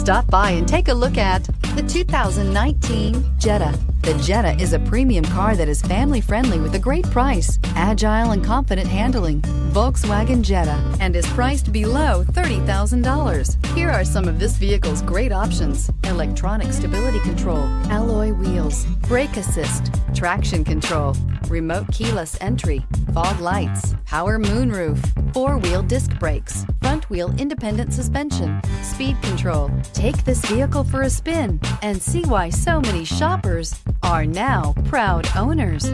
Stop by and take a look at the 2019 Jetta. The Jetta is a premium car that is family-friendly with a great price, agile and confident handling. Volkswagen Jetta, and is priced below $30,000. Here are some of this vehicle's great options: electronic stability control, alloy wheels, brake assist, traction control, remote keyless entry, fog lights, power moonroof, four-wheel disc brakes, front-wheel independent suspension, speed control. Take this vehicle for a spin and see why so many shoppers are now proud owners.